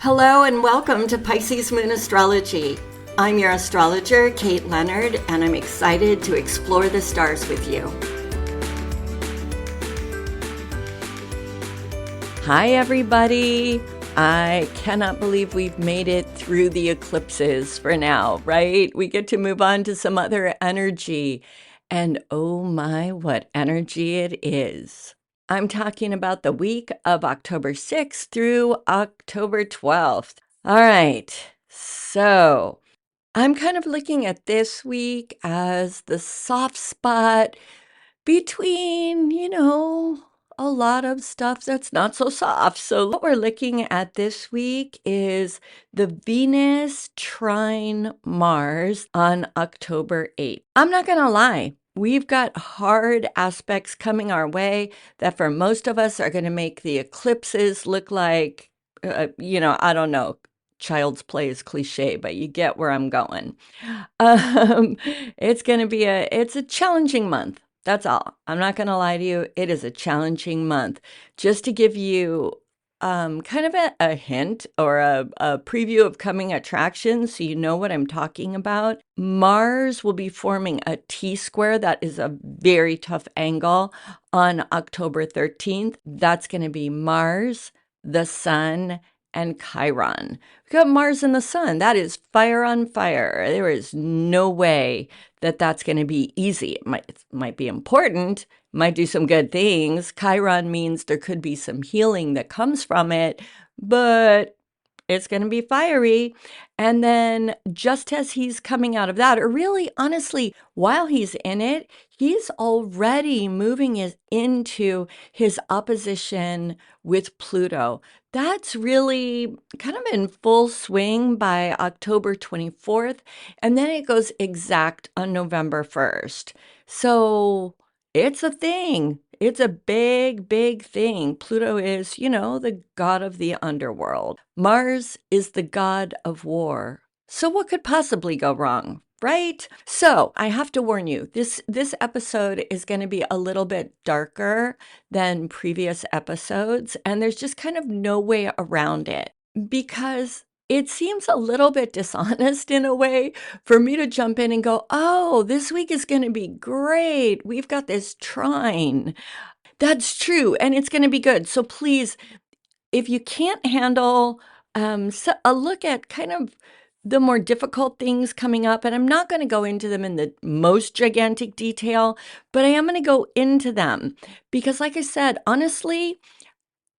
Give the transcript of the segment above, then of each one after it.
Hello and welcome to PiscesMoon Astrology. I'm your astrologer, Kait Leonard, and I'm excited to explore the stars with you. Hi, everybody. I cannot believe we've made it through the eclipses for now, right? We get to move on to some other energy. And oh my, what energy it is. I'm talking about the week of October 6th through October 12th. All right, so I'm kind of looking at this week as the soft spot between, a lot of stuff that's not so soft. So what we're looking at this week is the Venus trine Mars on October 8th. I'm not going to lie. We've got hard aspects coming our way that for most of us are going to make the eclipses look like, I don't know. Child's play is cliche, but you get where I'm going. It's going to be it's a challenging month. That's all. I'm not going to lie to you. It is a challenging month. Just to give you kind of a hint or a preview of coming attractions so you know what I'm talking about. Mars will be forming a T-square. That is a very tough angle on October 13th. That's going to be Mars, the Sun, and Chiron. We got Mars and the Sun. That is fire on fire. There is no way that that's going to be easy. It might be important, might do some good things. Chiron means there could be some healing that comes from it, but it's going to be fiery. And then just as he's coming out of that, or really honestly, while he's in it, he's already moving into his opposition with Pluto. That's really kind of in full swing by October 24th. And then it goes exact on November 1st. So it's a thing. It's a big, big thing. Pluto is, the god of the underworld. Mars is the god of war. So what could possibly go wrong, right? So I have to warn you, this episode is going to be a little bit darker than previous episodes, and there's just kind of no way around it because it seems a little bit dishonest in a way for me to jump in and go, oh, this week is going to be great. We've got this trine. That's true. And it's going to be good. So please, if you can't handle a look at kind of the more difficult things coming up, and I'm not going to go into them in the most gigantic detail, but I am going to go into them because, like I said, honestly,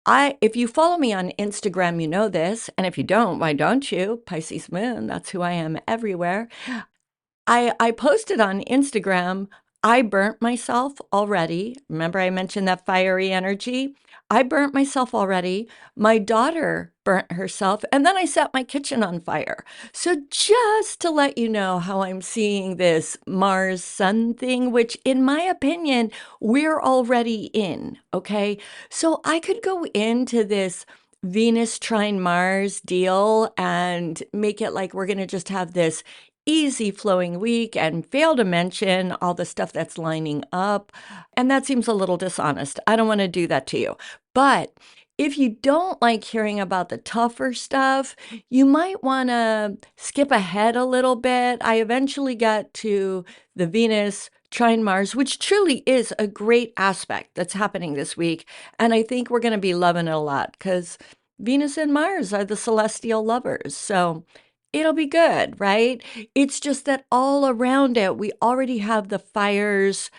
if you follow me on Instagram, you know this. And if you don't, why don't you? Pisces Moon, that's who I am everywhere. I posted on Instagram, I burnt myself already. Remember I mentioned that fiery energy? I burnt myself already. My daughter burnt herself, and then I set my kitchen on fire. So just to let you know how I'm seeing this Mars Sun thing, which in my opinion, we're already in, okay? So I could go into this Venus trine Mars deal and make it like we're going to just have this easy flowing week and fail to mention all the stuff that's lining up. And that seems a little dishonest. I don't want to do that to you. But if you don't like hearing about the tougher stuff, you might want to skip ahead a little bit. I eventually got to the Venus trine Mars, which truly is a great aspect that's happening this week. And I think we're going to be loving it a lot because Venus and Mars are the celestial lovers. So it'll be good, right? It's just that all around it, we already have the fires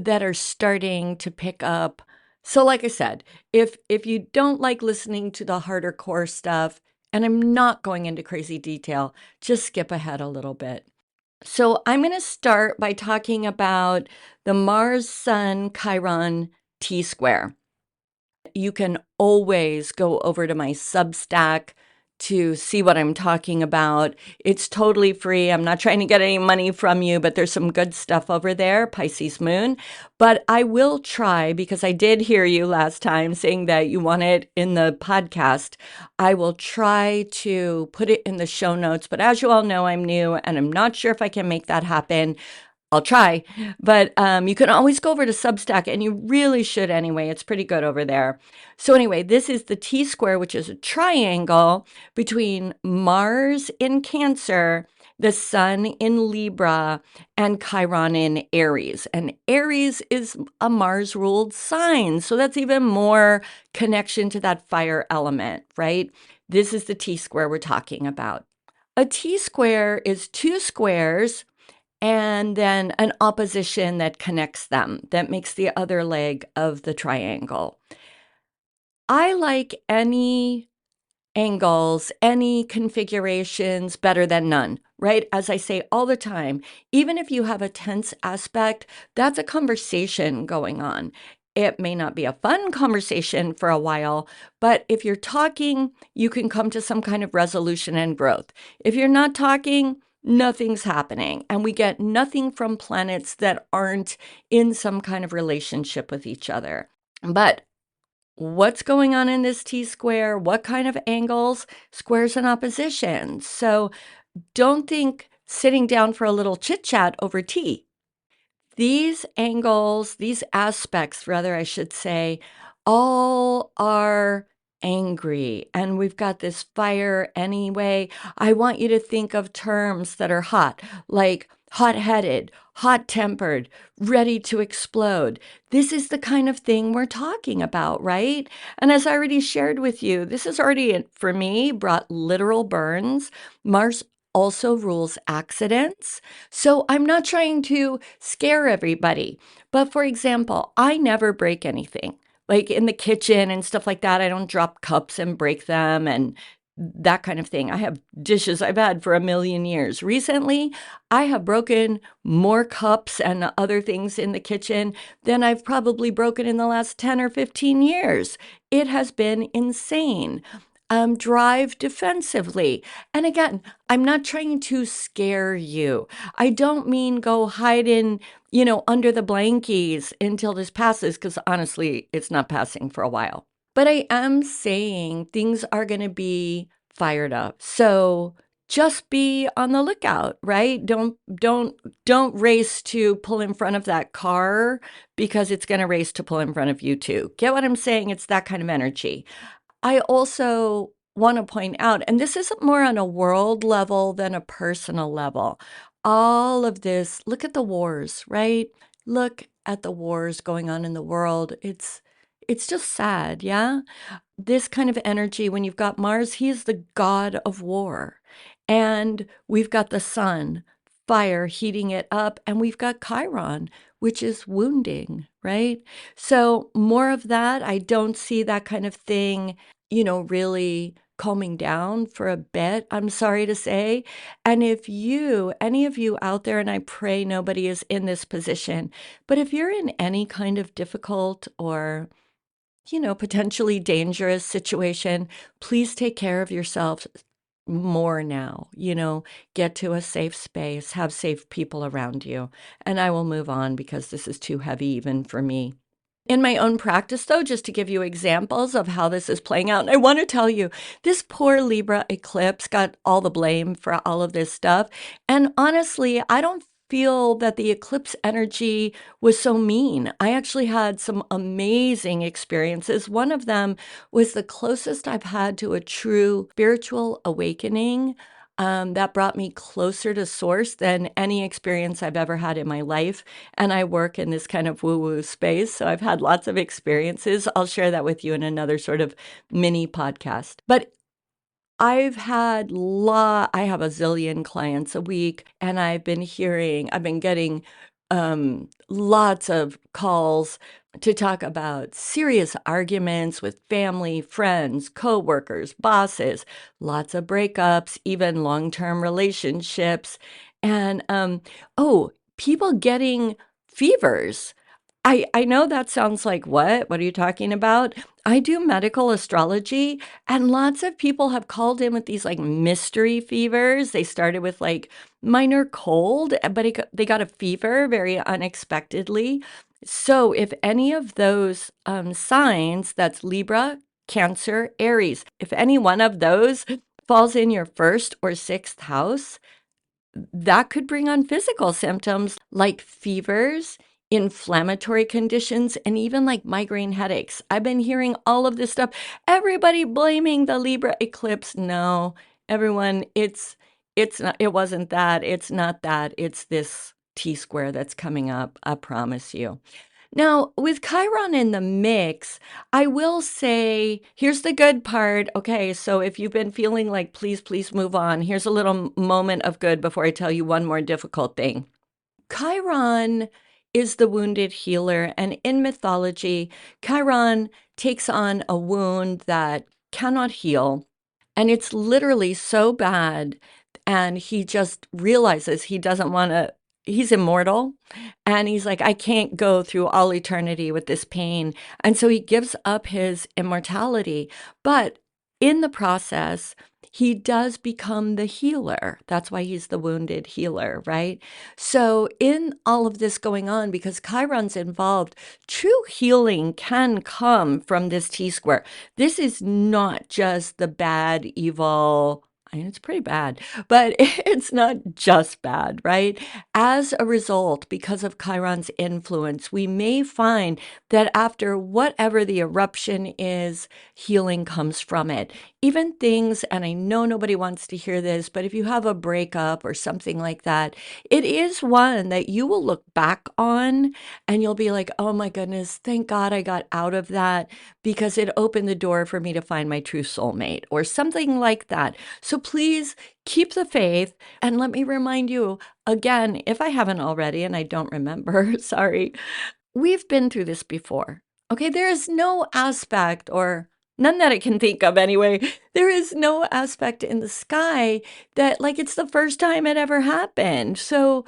that are starting to pick up. So like I said, if you don't like listening to the harder core stuff, and I'm not going into crazy detail, just skip ahead a little bit. So I'm going to start by talking about the Mars-Sun Chiron T-square. You can always go over to my Substack to see what I'm talking about. It's totally free. I'm not trying to get any money from you, but there's some good stuff over there, Pisces Moon. But I will try, because I did hear you last time saying that you want it in the podcast. I will try to put it in the show notes. But as you all know, I'm new and I'm not sure if I can make that happen. I'll try, but you can always go over to Substack, and you really should anyway. It's pretty good over there. So anyway, this is the T-square, which is a triangle between Mars in Cancer, the Sun in Libra, and Chiron in Aries. And Aries is a Mars-ruled sign, so that's even more connection to that fire element, right? This is the T-square we're talking about. A T-square is two squares and then an opposition that connects them, that makes the other leg of the triangle. I like any angles, any configurations better than none, right? As I say all the time, even if you have a tense aspect, that's a conversation going on. It may not be a fun conversation for a while, but if you're talking, you can come to some kind of resolution and growth. If you're not talking, nothing's happening. And we get nothing from planets that aren't in some kind of relationship with each other. But what's going on in this T-square? What kind of angles? Squares and oppositions. So don't think sitting down for a little chit chat over tea. These angles, these aspects, rather, I should say, all are angry. And we've got this fire anyway. I want you to think of terms that are hot, like hot-headed, hot-tempered, ready to explode. This is the kind of thing we're talking about, right? And as I already shared with you, this has already, for me, brought literal burns. Mars also rules accidents. So I'm not trying to scare everybody. But for example, I never break anything. Like in the kitchen and stuff like that, I don't drop cups and break them and that kind of thing. I have dishes I've had for a million years. Recently, I have broken more cups and other things in the kitchen than I've probably broken in the last 10 or 15 years. It has been insane. Drive defensively. And again, I'm not trying to scare you. I don't mean go hide in, under the blankies until this passes, because honestly, it's not passing for a while. But I am saying things are going to be fired up. So just be on the lookout, right? Don't race to pull in front of that car because it's going to race to pull in front of you too. Get what I'm saying? It's that kind of energy. I also want to point out, and this isn't more on a world level than a personal level. All of this, look at the wars, right? Look at the wars going on in the world. It's just sad, yeah? This kind of energy, when you've got Mars, he is the god of war. And we've got the sun, fire heating it up, and we've got Chiron, which is wounding, right? So more of that. I don't see that kind of thing, really calming down for a bit, I'm sorry to say. And if any of you out there, and I pray nobody is in this position, but if you're in any kind of difficult or potentially dangerous situation, please take care of yourself more now. Get to a safe space, have safe people around you. And I will move on because this is too heavy even for me. In my own practice, though, just to give you examples of how this is playing out, and I want to tell you, this poor Libra eclipse got all the blame for all of this stuff. And honestly, I don't feel that the eclipse energy was so mean. I actually had some amazing experiences. One of them was the closest I've had to a true spiritual awakening. That brought me closer to source than any experience I've ever had in my life. And I work in this kind of woo-woo space, so I've had lots of experiences. I'll share that with you in another sort of mini podcast. But I have a zillion clients a week, and I've been getting lots of calls to talk about serious arguments with family, friends, coworkers, bosses, lots of breakups, even long-term relationships, and people getting fevers. I know that sounds like, what? What are you talking about? I do medical astrology, and lots of people have called in with these like mystery fevers. They started with like minor cold, but they got a fever very unexpectedly. So if any of those signs, that's Libra, Cancer, Aries, if any one of those falls in your first or sixth house, that could bring on physical symptoms like fevers, inflammatory conditions, and even like migraine headaches. I've been hearing all of this stuff. Everybody blaming the Libra eclipse. No, everyone, it's not, it wasn't that. It's not that. It's this T square that's coming up. I promise you. Now, with Chiron in the mix, I will say, here's the good part. Okay, so if you've been feeling like, please, please move on, here's a little moment of good before I tell you one more difficult thing. Chiron is the wounded healer, and in mythology, Chiron takes on a wound that cannot heal, and it's literally so bad, and he just realizes he doesn't want to. He's immortal, and he's like, I can't go through all eternity with this pain. And so he gives up his immortality. But in the process, he does become the healer. That's why he's the wounded healer, right? So, in all of this going on, because Chiron's involved, true healing can come from this T square. This is not just the bad, evil. I mean, it's pretty bad, but it's not just bad, right? As a result, because of Chiron's influence, we may find that after whatever the eruption is, healing comes from it. Even things, and I know nobody wants to hear this, but if you have a breakup or something like that, it is one that you will look back on and you'll be like, oh my goodness, thank God I got out of that because it opened the door for me to find my true soulmate or something like that. So please keep the faith. And let me remind you again, if I haven't already, and I don't remember, sorry, we've been through this before. Okay, there is no aspect, or none that I can think of anyway, there is no aspect in the sky that like it's the first time it ever happened. So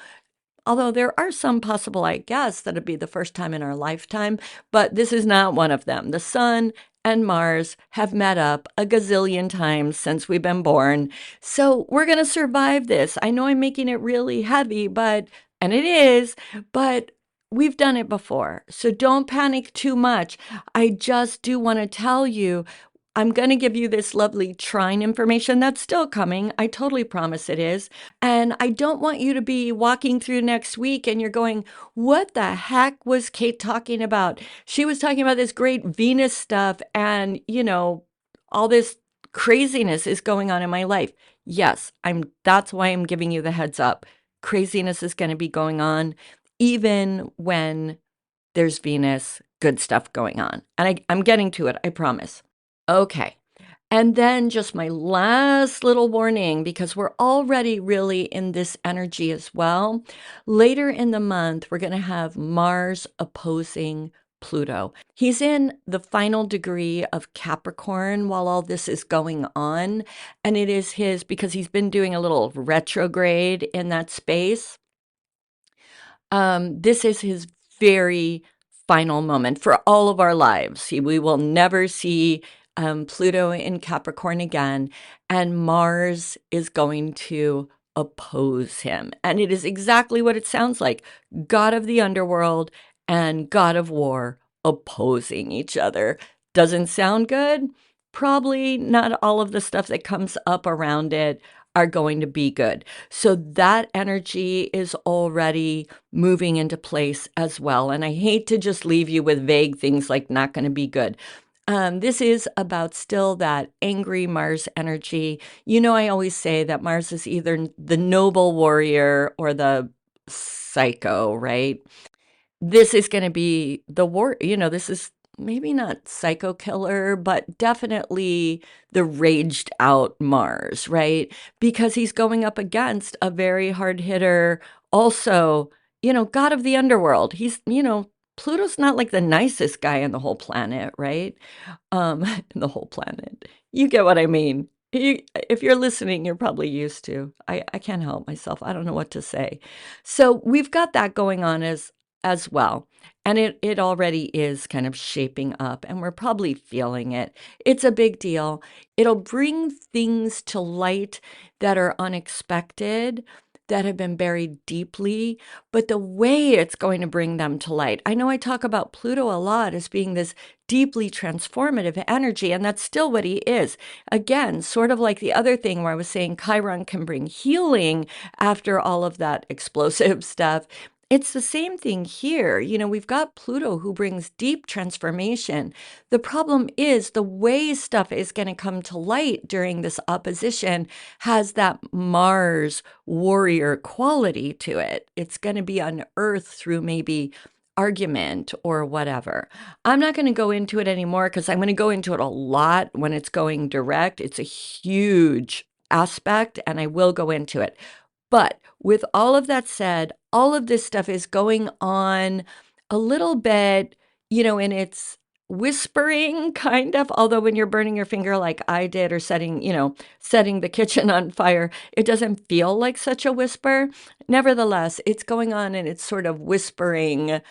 although there are some possible, I guess, that it'd be the first time in our lifetime, but this is not one of them. The sun and Mars have met up a gazillion times since we've been born. So we're going to survive this. I know I'm making it really heavy, and it is, but we've done it before. So don't panic too much. I just do want to tell you I'm going to give you this lovely trine information that's still coming. I totally promise it is. And I don't want you to be walking through next week and you're going, what the heck was Kait talking about? She was talking about this great Venus stuff and, all this craziness is going on in my life. Yes, that's why I'm giving you the heads up. Craziness is going to be going on even when there's Venus, good stuff going on. And I'm getting to it, I promise. Okay. And then just my last little warning, because we're already really in this energy as well. Later in the month, we're going to have Mars opposing Pluto. He's in the final degree of Capricorn while all this is going on. And it is because he's been doing a little retrograde in that space. This is his very final moment for all of our lives. We will never see Pluto in Capricorn again, and Mars is going to oppose him. And it is exactly what it sounds like, God of the underworld and God of war opposing each other. Doesn't sound good? Probably not all of the stuff that comes up around it are going to be good. So that energy is already moving into place as well. And I hate to just leave you with vague things like not going to be good. This is about still that angry Mars energy. I always say that Mars is either the noble warrior or the psycho, right? This is going to be the war. This is maybe not psycho killer, but definitely the raged out Mars, right? Because he's going up against a very hard hitter. Also, God of the underworld. Pluto's not like the nicest guy on the whole planet, right? The whole planet. You get what I mean. If you're listening, you're probably used to. I can't help myself. I don't know what to say. So we've got that going on as well. And it already is kind of shaping up, and we're probably feeling it. It's a big deal. It'll bring things to light that are unexpected, that have been buried deeply, but the way it's going to bring them to light. I know I talk about Pluto a lot as being this deeply transformative energy, and that's still what he is. Again, sort of like the other thing where I was saying Chiron can bring healing after all of that explosive stuff. It's the same thing here. We've got Pluto who brings deep transformation. The problem is the way stuff is going to come to light during this opposition has that Mars warrior quality to it. It's going to be unearthed through maybe argument or whatever. I'm not going to go into it anymore because I'm going to go into it a lot when it's going direct. It's a huge aspect, and I will go into it. But with all of that said, all of this stuff is going on a little bit, in its whispering kind of, although when you're burning your finger like I did or setting the kitchen on fire, it doesn't feel like such a whisper. Nevertheless, it's going on and it's sort of whispering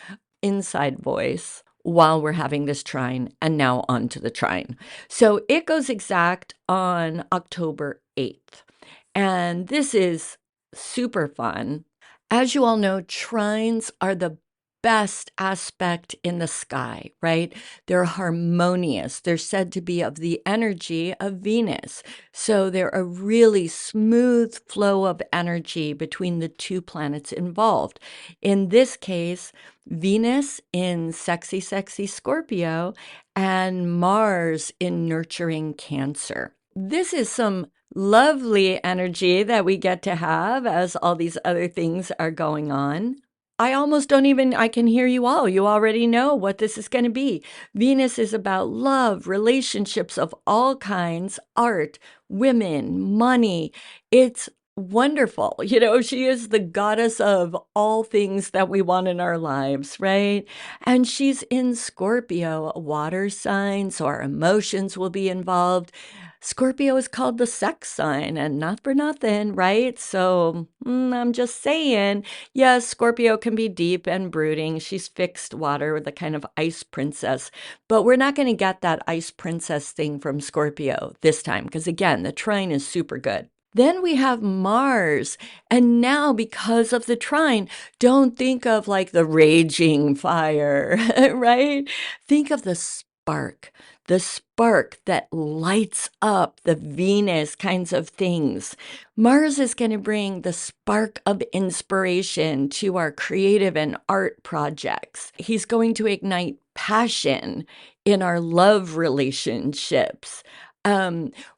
inside voice while we're having this trine, and now on to the trine. So it goes exact on October 8th. And this is super fun. As you all know, trines are the best aspect in the sky, right? They're harmonious. They're said to be of the energy of Venus. So they're a really smooth flow of energy between the two planets involved. In this case, Venus in sexy, sexy Scorpio and Mars in nurturing Cancer. This is some lovely energy that we get to have as all these other things are going on. I can hear you all. You already know what this is going to be. Venus is about love, relationships of all kinds, art, women, money. It's wonderful. She is the goddess of all things that we want in our lives, right? And she's in Scorpio, a water sign, so our emotions will be involved. Scorpio is called the sex sign, and not for nothing, right? So I'm just saying, yes, Scorpio can be deep and brooding. She's fixed water, the kind of ice princess. But we're not going to get that ice princess thing from Scorpio this time, because again, the trine is super good. Then we have Mars. And now, because of the trine, don't think of like the raging fire, right? Think of the spark that lights up the Venus kinds of things. Mars is going to bring the spark of inspiration to our creative and art projects. He's going to ignite passion in our love relationships.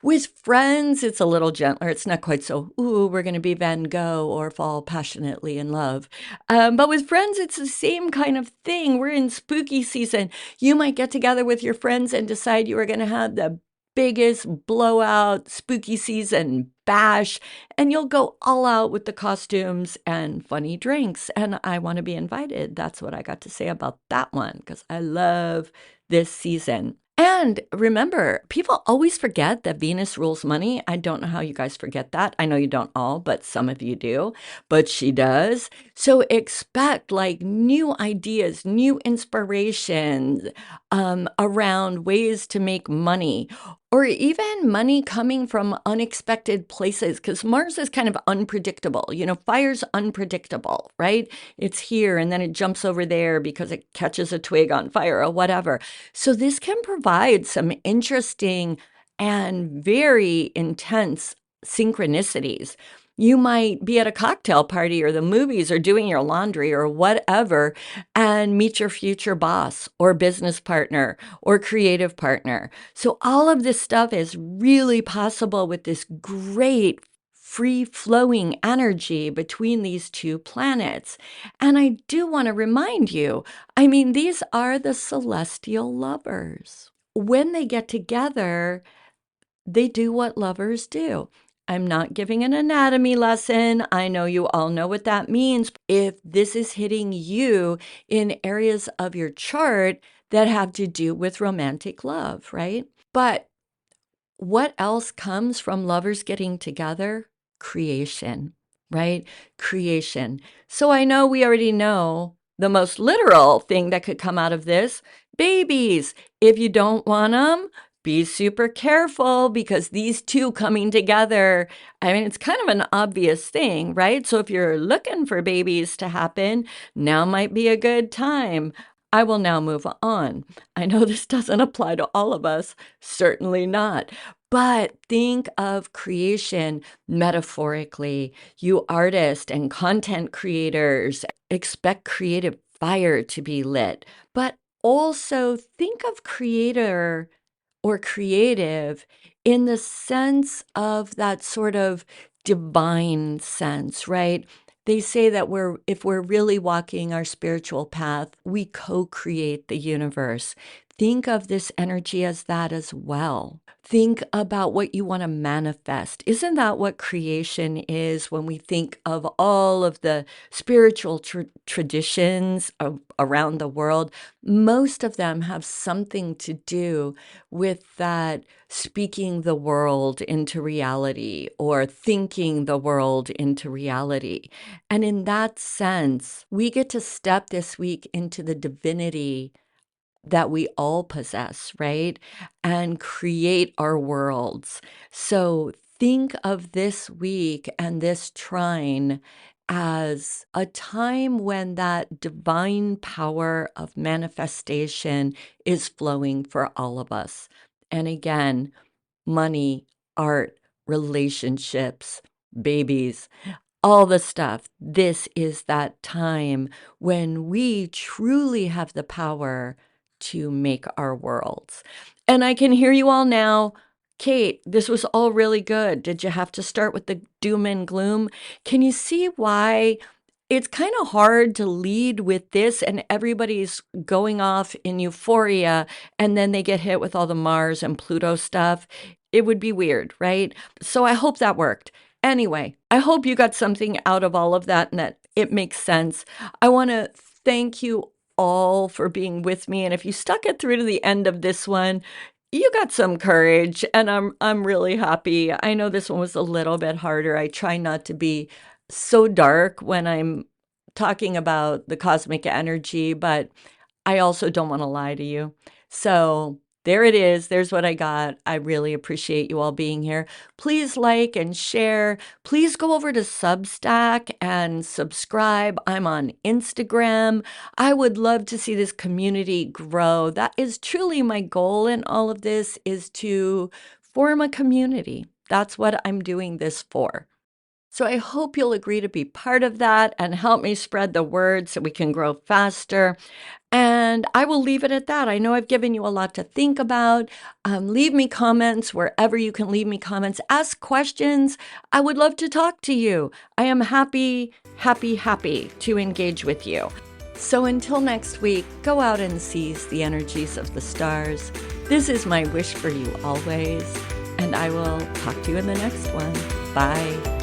With friends, it's a little gentler. It's not quite so, ooh, we're going to be Van Gogh or fall passionately in love. But with friends, it's the same kind of thing. We're in spooky season. You might get together with your friends and decide you are going to have the biggest blowout spooky season bash, and you'll go all out with the costumes and funny drinks. And I want to be invited. That's what I got to say about that one, because I love this season. And remember, people always forget that Venus rules money. I don't know how you guys forget that. I know you don't all, but some of you do. But she does. So expect like new ideas, new inspirations around ways to make money, or even money coming from unexpected places, because Mars is kind of unpredictable. Fire's unpredictable, right? It's here and then it jumps over there because it catches a twig on fire or whatever. So this can provide some interesting and very intense synchronicities. You might be at a cocktail party or the movies or doing your laundry or whatever and meet your future boss or business partner or creative partner. So all of this stuff is really possible with this great free-flowing energy between these two planets. And I do want to remind you, these are the celestial lovers. When they get together, they do what lovers do. I'm not giving an anatomy lesson. I know you all know what that means. If this is hitting you in areas of your chart that have to do with romantic love, right? But what else comes from lovers getting together? Creation, right? Creation. So I know we already know the most literal thing that could come out of this: babies. If you don't want them, be super careful because these two coming together, I mean, it's kind of an obvious thing, right? So if you're looking for babies to happen, now might be a good time. I will now move on. I know this doesn't apply to all of us, certainly not. But think of creation metaphorically. You artists and content creators expect creative fire to be lit, but also think of creator or creative in the sense of that sort of divine sense, right? They say that if we're really walking our spiritual path, we co-create the universe. Think of this energy as that as well. Think about what you want to manifest. Isn't that what creation is when we think of all of the spiritual traditions around the world? Most of them have something to do with that speaking the world into reality or thinking the world into reality. And in that sense, we get to step this week into the divinity that we all possess, right? And create our worlds. So think of this week and this trine as a time when that divine power of manifestation is flowing for all of us. And again, money, art, relationships, babies, all the stuff. This is that time when we truly have the power to make our worlds. And I can hear you all now. Kait, this was all really good. Did you have to start with the doom and gloom? Can you see why it's kind of hard to lead with this and everybody's going off in euphoria and then they get hit with all the Mars and Pluto stuff? It would be weird, right? So I hope that worked. Anyway, I hope you got something out of all of that and that it makes sense. I want to thank you all for being with me. And if you stuck it through to the end of this one, you got some courage and I'm really happy. I know this one was a little bit harder. I try not to be so dark when I'm talking about the cosmic energy, but I also don't want to lie to you. So there it is. There's what I got. I really appreciate you all being here. Please like and share. Please go over to Substack and subscribe. I'm on Instagram. I would love to see this community grow. That is truly my goal in all of this, is to form a community. That's what I'm doing this for. So I hope you'll agree to be part of that and help me spread the word so we can grow faster. And I will leave it at that. I know I've given you a lot to think about. Leave me comments wherever you can leave me comments. Ask questions. I would love to talk to you. I am happy to engage with you. So until next week, go out and seize the energies of the stars. This is my wish for you always. And I will talk to you in the next one. Bye.